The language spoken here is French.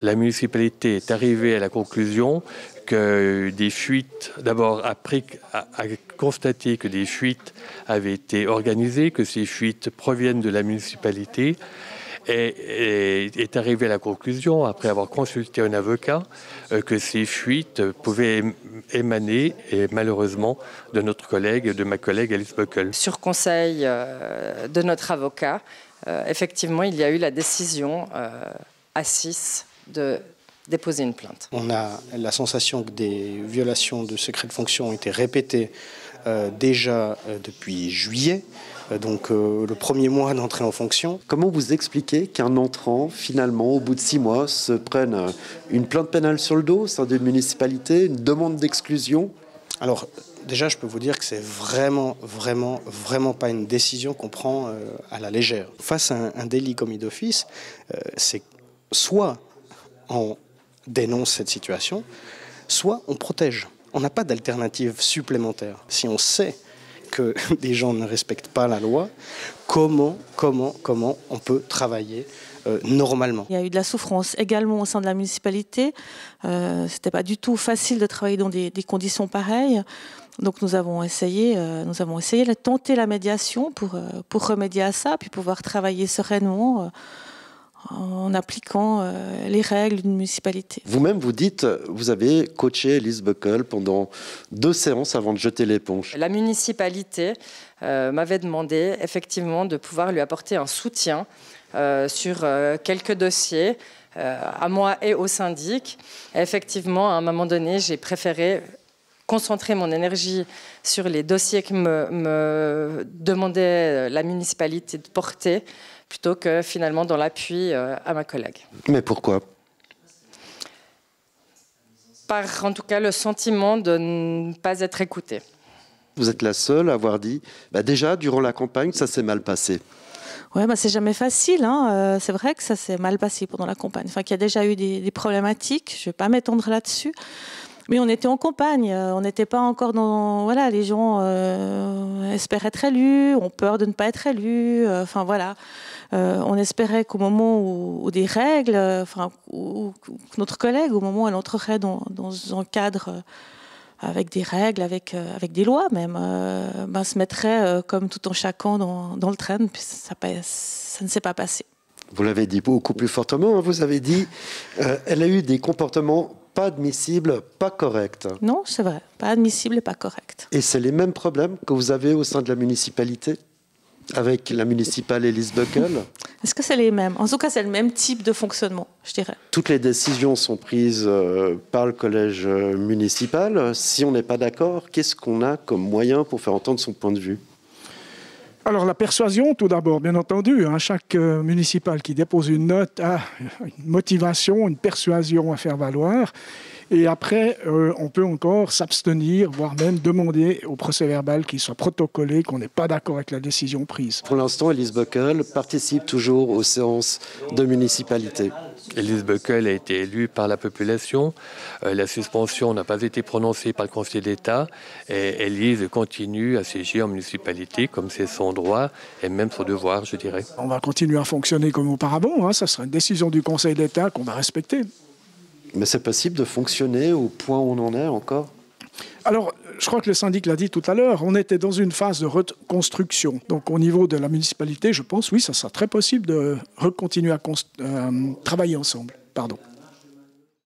La municipalité est arrivée à la conclusion que des fuites, d'abord a constaté que des fuites avaient été organisées, que ces fuites proviennent de la municipalité, et est arrivée à la conclusion, après avoir consulté un avocat, que ces fuites pouvaient émaner, et malheureusement, de ma collègue Alice Bockel. Sur conseil de notre avocat, effectivement, il y a eu la décision à 6 de déposer une plainte. On a la sensation que des violations de secret de fonction ont été répétées déjà depuis juillet, donc le premier mois d'entrée en fonction. Comment vous expliquez qu'un entrant, finalement, au bout de 6 mois, se prenne une plainte pénale sur le dos au sein d'une municipalité, une demande d'exclusion? Alors, déjà, je peux vous dire que c'est vraiment pas une décision qu'on prend à la légère. Face à un délit commis d'office, c'est soit on dénonce cette situation, soit on protège. On n'a pas d'alternative supplémentaire. Si on sait que des gens ne respectent pas la loi, comment on peut travailler normalement? Il y a eu de la souffrance également au sein de la municipalité. C'était pas du tout facile de travailler dans des conditions pareilles. Donc nous avons essayé de tenter la médiation pour remédier à ça, puis pouvoir travailler sereinement en appliquant les règles d'une municipalité. Vous-même, vous dites, vous avez coaché Alice Bockel pendant 2 séances avant de jeter l'éponge. La municipalité m'avait demandé effectivement de pouvoir lui apporter un soutien sur quelques dossiers, à moi et au syndic. Et effectivement, à un moment donné, j'ai préféré concentrer mon énergie sur les dossiers que me demandait la municipalité de porter, plutôt que finalement dans l'appui à ma collègue. Mais pourquoi? Par en tout cas le sentiment de ne pas être écoutée. Vous êtes la seule à avoir dit, déjà durant la campagne, ça s'est mal passé. Oui, c'est jamais facile. Hein. C'est vrai que ça s'est mal passé pendant la campagne. Enfin, qu'il y a déjà eu des problématiques. Je ne vais pas m'étendre là-dessus. Mais on était en campagne. On n'était pas encore dans... Voilà, les gens espèrent être élus, ont peur de ne pas être élus. Enfin, voilà. On espérait qu'au moment où des règles, où notre collègue, au moment où elle entrerait dans un cadre avec des règles, avec des lois même, se mettrait comme tout en chacun dans le train. Puis ça ne s'est pas passé. Vous l'avez dit beaucoup plus fortement. Hein. Vous avez dit elle a eu des comportements pas admissibles, pas corrects. Non, c'est vrai. Pas admissibles et pas corrects. Et c'est les mêmes problèmes que vous avez au sein de la municipalité avec la municipale Alice Bockel? Est-ce que c'est les mêmes? En tout cas, c'est le même type de fonctionnement, je dirais. Toutes les décisions sont prises par le collège municipal. Si on n'est pas d'accord, qu'est-ce qu'on a comme moyen pour faire entendre son point de vue? Alors la persuasion, tout d'abord, bien entendu. Hein, chaque municipal qui dépose une note a une motivation, une persuasion à faire valoir. Et après, on peut encore s'abstenir, voire même demander au procès-verbal qu'il soit protocolé, qu'on n'est pas d'accord avec la décision prise. Pour l'instant, Alice Bockel participe toujours aux séances de municipalité. Alice Bockel a été élue par la population. La suspension n'a pas été prononcée par le Conseil d'État. Et Alice continue à siéger en municipalité, comme c'est son droit et même son devoir, je dirais. On va continuer à fonctionner comme auparavant. Hein, ça sera une décision du Conseil d'État qu'on va respecter. Mais c'est possible de fonctionner au point où on en est encore? Alors, je crois que le syndic l'a dit tout à l'heure, on était dans une phase de reconstruction. Donc au niveau de la municipalité, je pense, oui, ça sera très possible de recontinuer à travailler ensemble. Pardon.